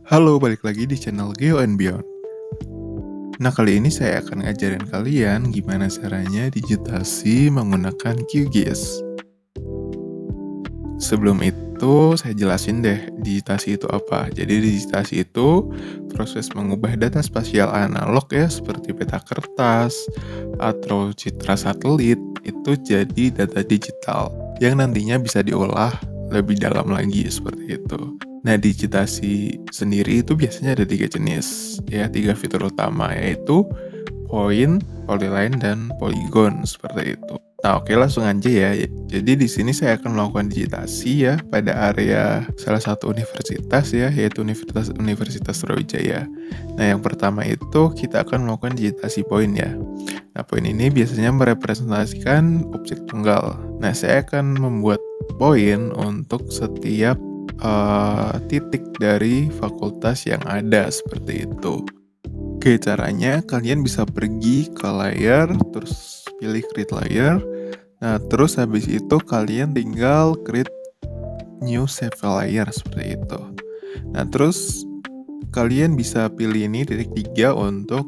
Halo, balik lagi di channel Geo and Beyond. Nah, kali ini saya akan ngajarin kalian gimana caranya digitasi menggunakan QGIS. Sebelum itu, saya jelasin deh digitasi itu apa. Jadi, digitasi itu proses mengubah data spasial analog ya, seperti peta kertas atau citra satelit, itu jadi data digital yang nantinya bisa diolah lebih dalam lagi seperti itu. Nah, digitasi sendiri itu biasanya ada 3 jenis, ya 3 fitur utama, yaitu point, polyline, dan polygon seperti itu. Nah, oke, langsung aja ya. Jadi di sini saya akan melakukan digitasi ya pada area salah satu universitas ya, yaitu Universitas Sriwijaya. Nah, yang pertama itu kita akan melakukan digitasi point ya. Nah, point ini biasanya merepresentasikan objek tunggal. Nah, saya akan membuat point untuk setiap titik dari fakultas yang ada seperti itu. Oke, caranya kalian bisa pergi ke layar, terus pilih create layer. Nah, terus habis itu kalian tinggal create new save file layer seperti itu. Nah, terus kalian bisa pilih ini titik 3 untuk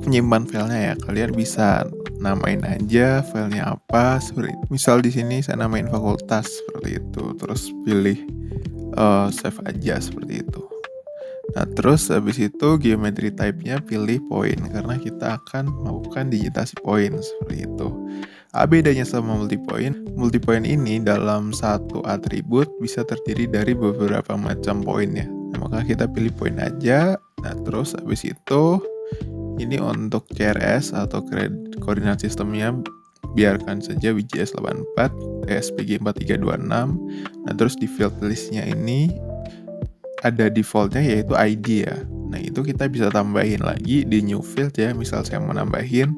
menyimpan filenya ya. Kalian bisa namain aja filenya apa. Seperti misal di sini saya namain fakultas seperti itu. Terus pilih save aja seperti itu. Nah, terus habis itu geometry type-nya pilih point karena kita akan melakukan digitasi point seperti itu. Bedanya sama multipoint ini dalam satu atribut bisa terdiri dari beberapa macam point ya. Nah, maka kita pilih point aja. Nah, terus habis itu ini untuk CRS atau coordinate sistemnya biarkan saja WGS 84, SPG 4326. Nah, terus di field listnya ini ada defaultnya yaitu ID ya. Nah, itu kita bisa tambahin lagi di new field ya. Misal saya mau nambahin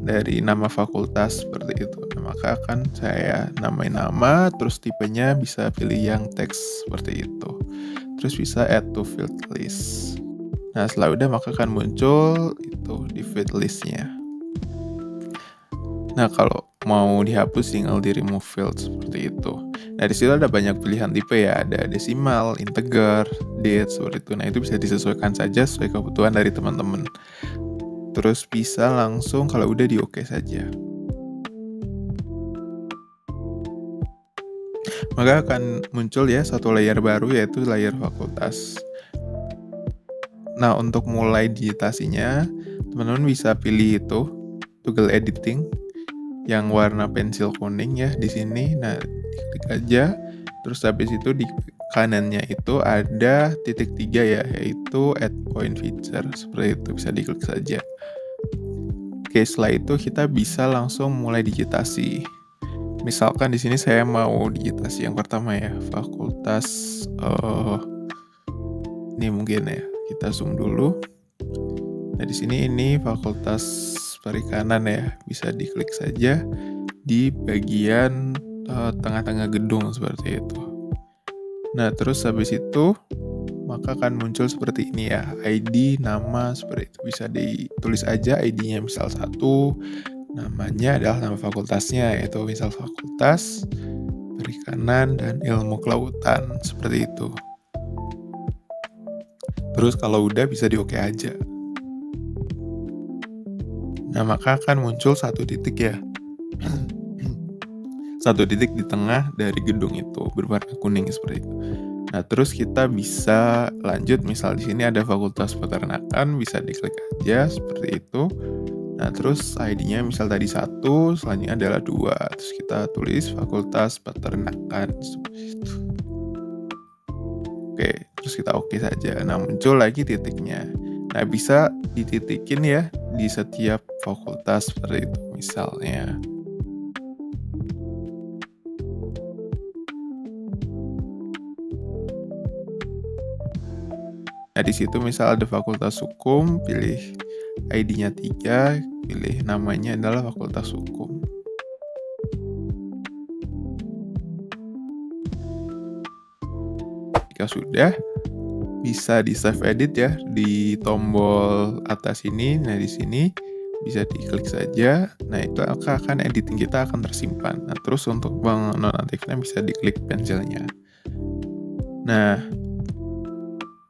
dari nama fakultas seperti itu. Nah, maka akan saya namain nama, terus tipenya bisa pilih yang teks seperti itu. Terus bisa add to field list. Nah, setelah udah maka akan muncul itu di field listnya. Nah, kalau mau dihapus tinggal di remove field seperti itu. Nah, di situ ada banyak pilihan tipe ya, ada desimal, integer, date seperti itu. Nah, itu bisa disesuaikan saja sesuai kebutuhan dari teman-teman. Terus bisa langsung kalau udah di oke saja. Maka akan muncul ya satu layer baru yaitu layer fakultas. Nah, untuk mulai digitasinya, teman-teman bisa pilih itu toggle editing yang warna pensil kuning ya di sini. Nah, diklik aja. Terus habis itu di kanannya itu ada titik 3 ya, yaitu add point feature. Seperti itu bisa diklik saja. Oke, setelah itu kita bisa langsung mulai digitasi. Misalkan di sini saya mau digitasi yang pertama ya, fakultas ini mungkin ya. Kita zoom dulu. Nah, di sini ini fakultas perikanan ya, bisa diklik saja di bagian tengah-tengah gedung seperti itu. Nah, terus habis itu maka akan muncul seperti ini ya, ID, nama seperti itu. Bisa ditulis aja ID-nya misal 1, namanya adalah nama fakultasnya yaitu misal fakultas perikanan dan ilmu kelautan seperti itu. Terus kalau udah bisa di oke aja. Nah, maka akan muncul satu titik ya. Satu titik di tengah dari gedung itu berwarna kuning seperti itu. Nah, terus kita bisa lanjut, misal di sini ada fakultas peternakan, bisa diklik aja seperti itu. Nah, terus ID-nya misal tadi 1, selanjutnya adalah 2. Terus kita tulis fakultas peternakan seperti itu. Oke, terus kita oke saja. Nah, muncul lagi titiknya. Nah, bisa dititikin ya di setiap fakultas seperti itu misalnya. Nah, di situ misal ada fakultas hukum, pilih ID-nya 3, pilih namanya adalah fakultas hukum. Jika sudah, bisa di save edit ya di tombol atas ini. Nah, di sini bisa diklik saja. Nah, itu akan editing kita akan tersimpan. Nah, terus untuk menonaktifnya bisa diklik pensilnya. Nah,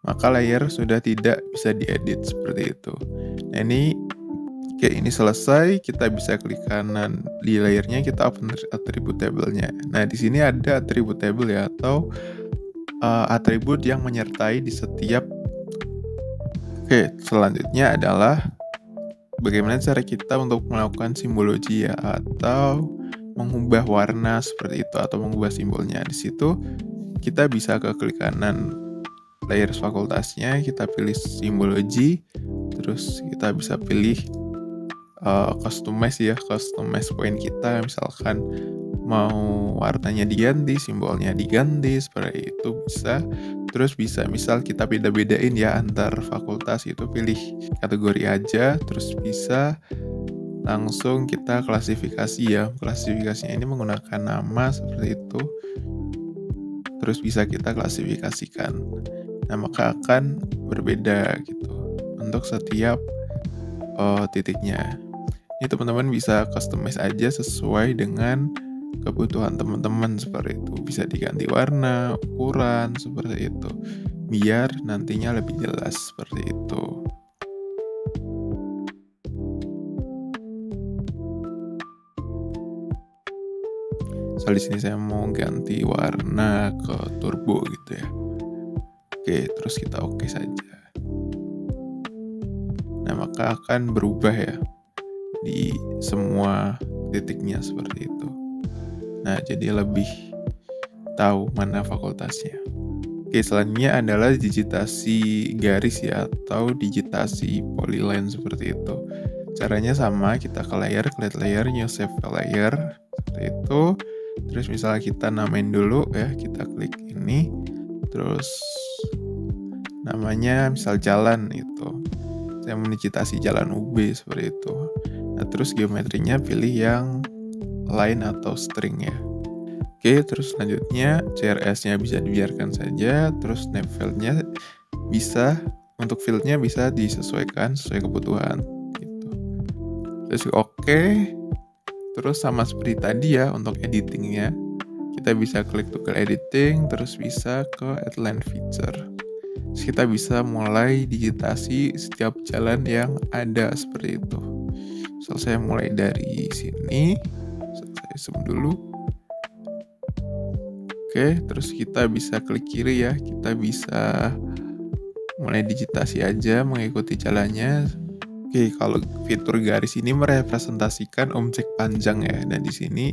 maka layer sudah tidak bisa diedit seperti itu. Nah ini, oke, ini selesai, kita bisa klik kanan di layernya, kita open atribut table-nya. Nah di sini ada atribut table ya, atau atribut yang menyertai di setiap. Oke, selanjutnya adalah bagaimana cara kita untuk melakukan simbologi ya, atau mengubah warna seperti itu, atau mengubah simbolnya. Di situ kita bisa ke klik kanan layers fakultasnya, kita pilih simbologi, terus kita bisa pilih customize ya, customize point kita, misalkan mau warnanya diganti, simbolnya diganti, seperti itu bisa. Terus bisa misal kita beda-bedain ya antar fakultas, itu pilih kategori aja, terus bisa langsung kita klasifikasi ya. Klasifikasinya ini menggunakan nama seperti itu, terus bisa kita klasifikasikan. Nah maka akan berbeda gitu untuk setiap titiknya. Ini teman-teman bisa customize aja sesuai dengan kebutuhan teman-teman seperti itu. Bisa diganti warna, ukuran, seperti itu. Biar nantinya lebih jelas seperti itu. Soal di sini saya mau ganti warna ke turbo gitu ya. Oke, terus kita oke saja. Nah, maka akan berubah ya di semua titiknya seperti itu. Nah, jadi lebih tahu mana fakultasnya. Oke, selanjutnya adalah digitasi garis ya, atau digitasi polyline seperti itu. Caranya sama, kita ke layer, klik layer, new save layer, seperti itu. Terus misalnya kita namain dulu ya, kita klik ini, terus namanya misal jalan itu. Saya mendigitasi jalan UB seperti itu. Nah, terus geometrinya pilih yang line atau string ya. Oke, terus selanjutnya CRS-nya bisa dibiarkan saja, terus name field-nya bisa, untuk field-nya bisa disesuaikan sesuai kebutuhan gitu. Terus oke. Terus sama seperti tadi ya untuk editing-nya, kita bisa klik tool editing, terus bisa ke add line feature. Terus kita bisa mulai digitasi setiap jalan yang ada seperti itu. So, saya mulai dari sini, saya zoom dulu. Oke, terus kita bisa klik kiri ya, kita bisa mulai digitasi aja mengikuti jalannya. Oke, kalau fitur garis ini merepresentasikan objek panjang ya, dan di sini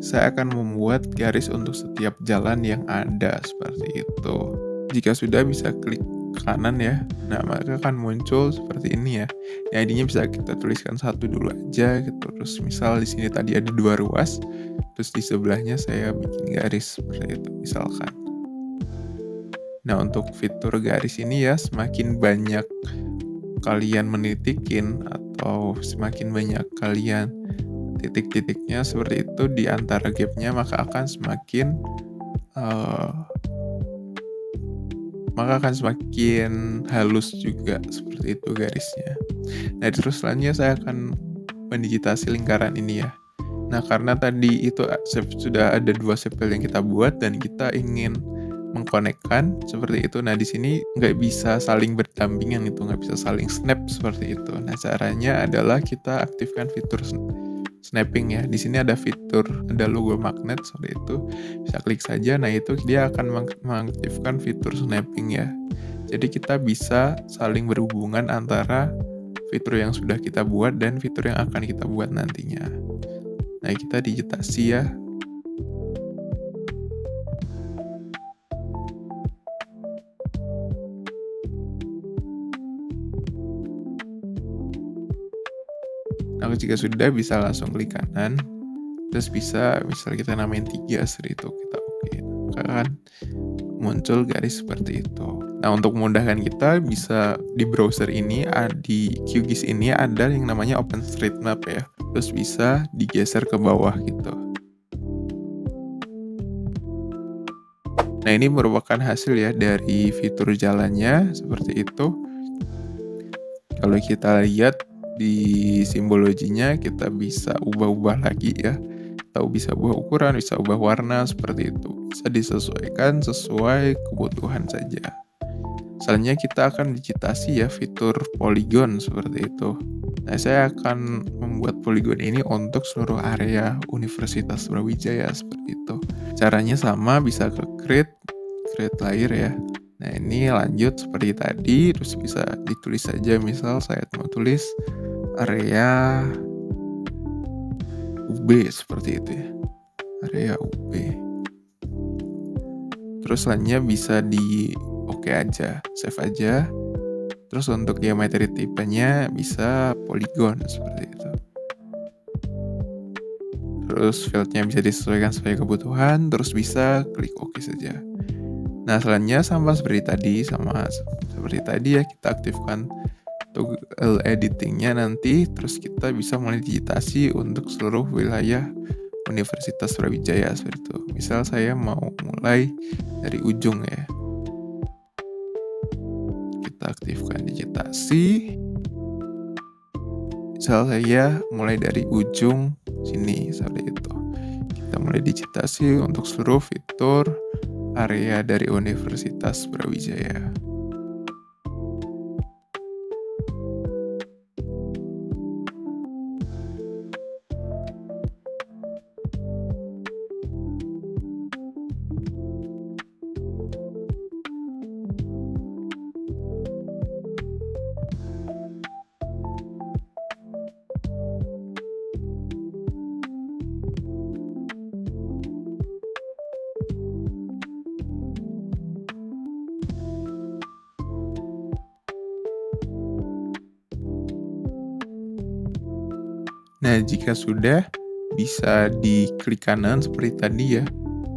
saya akan membuat garis untuk setiap jalan yang ada seperti itu. Jika sudah, bisa klik kanan ya, nah maka akan muncul seperti ini ya. ID-nya bisa kita tuliskan satu dulu aja gitu. Terus misal di sini tadi ada 2 ruas, terus di sebelahnya saya bikin garis seperti itu misalkan. Nah untuk fitur garis ini ya, semakin banyak kalian menitikin atau semakin banyak kalian titik-titiknya seperti itu di antara gapnya, maka akan semakin halus juga seperti itu garisnya. Nah terus selanjutnya saya akan mendigitasi lingkaran ini ya. Nah karena tadi itu sudah ada 2 sepal yang kita buat dan kita ingin mengkonekkan seperti itu. Nah di sini nggak bisa saling berdampingan, itu nggak bisa saling snap seperti itu. Nah caranya adalah kita aktifkan fitur snapping ya. Di sini ada fitur, ada logo magnet seperti itu. Bisa klik saja. Nah itu dia akan mengaktifkan fitur snapping ya. Jadi kita bisa saling berhubungan antara fitur yang sudah kita buat dan fitur yang akan kita buat nantinya. Nah kita digitasi ya. Nah, jika sudah, bisa langsung klik kanan, terus bisa misal kita namain 3 seperti itu, kita oke. Maka akan muncul garis seperti itu. Nah, untuk memudahkan kita bisa di browser ini, di QGIS ini ada yang namanya OpenStreetMap ya. Terus bisa digeser ke bawah gitu. Nah, ini merupakan hasil ya dari fitur jalannya seperti itu. Kalau kita lihat di simbologinya, kita bisa ubah-ubah lagi ya. Kita bisa ubah ukuran, bisa ubah warna seperti itu. Bisa disesuaikan sesuai kebutuhan saja. Selanjutnya kita akan digitasi ya fitur polygon seperti itu. Nah, saya akan membuat polygon ini untuk seluruh area Universitas Brawijaya seperti itu. Caranya sama, bisa ke create layer ya. Nah, ini lanjut seperti tadi, terus bisa ditulis saja, misal saya mau tulis area UB seperti itu ya. Area UB. Terus selanjutnya bisa di oke aja, save aja. Terus untuk geometri tipenya bisa polygon seperti itu. Terus fieldnya bisa disesuaikan sesuai kebutuhan, terus bisa klik OK saja. Nah, selanjutnya sama seperti tadi ya, kita aktifkan toggle editingnya nanti, terus kita bisa mulai digitasi untuk seluruh wilayah Universitas Brawijaya seperti itu. Misal saya mau mulai dari ujung ya. Kita aktifkan digitasi. Misal saya mulai dari ujung sini seperti itu. Kita mulai digitasi untuk seluruh fitur area dari Universitas Brawijaya. Nah, jika sudah, bisa diklik kanan seperti tadi ya.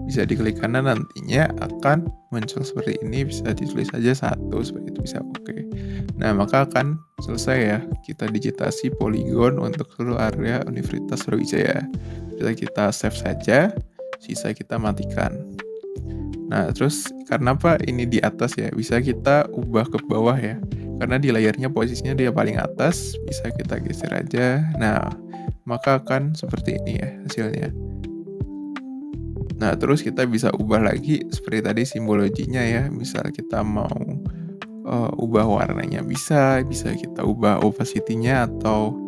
Bisa diklik kanan, nantinya akan muncul seperti ini, bisa ditulis saja 1 seperti itu, bisa oke. Nah, maka akan selesai ya, kita digitasi polygon untuk seluruh area Universitas Brawijaya. Bisa kita save saja, sisa kita matikan. Nah, terus karena apa ini di atas ya, bisa kita ubah ke bawah ya. Karena di layarnya posisinya dia paling atas, bisa kita geser aja. Nah, maka akan seperti ini ya hasilnya. Nah, terus kita bisa ubah lagi seperti tadi simbologinya ya. Misal kita mau ubah warnanya bisa kita ubah opacity-nya atau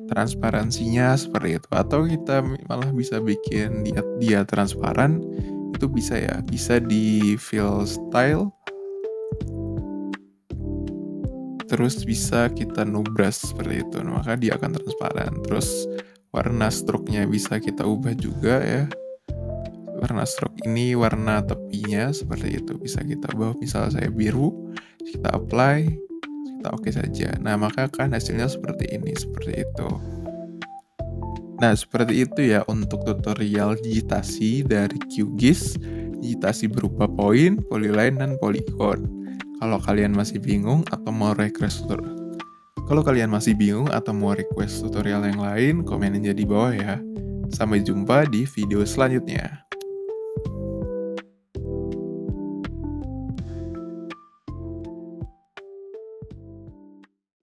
transparansinya seperti itu. Atau kita malah bisa bikin dia transparan, itu bisa ya. Bisa di fill style. Terus bisa kita nubras seperti itu, maka dia akan transparan. Terus warna stroke-nya bisa kita ubah juga ya. Warna stroke ini warna tepinya seperti itu, bisa kita ubah. Misal saya biru, kita apply, kita oke saja. Nah, maka kan hasilnya seperti ini, seperti itu. Nah, seperti itu ya untuk tutorial digitasi dari QGIS, digitasi berupa poin, polyline, dan polygon. Kalau kalian masih bingung atau mau request tutorial yang lain, komen aja di bawah ya. Sampai jumpa di video selanjutnya.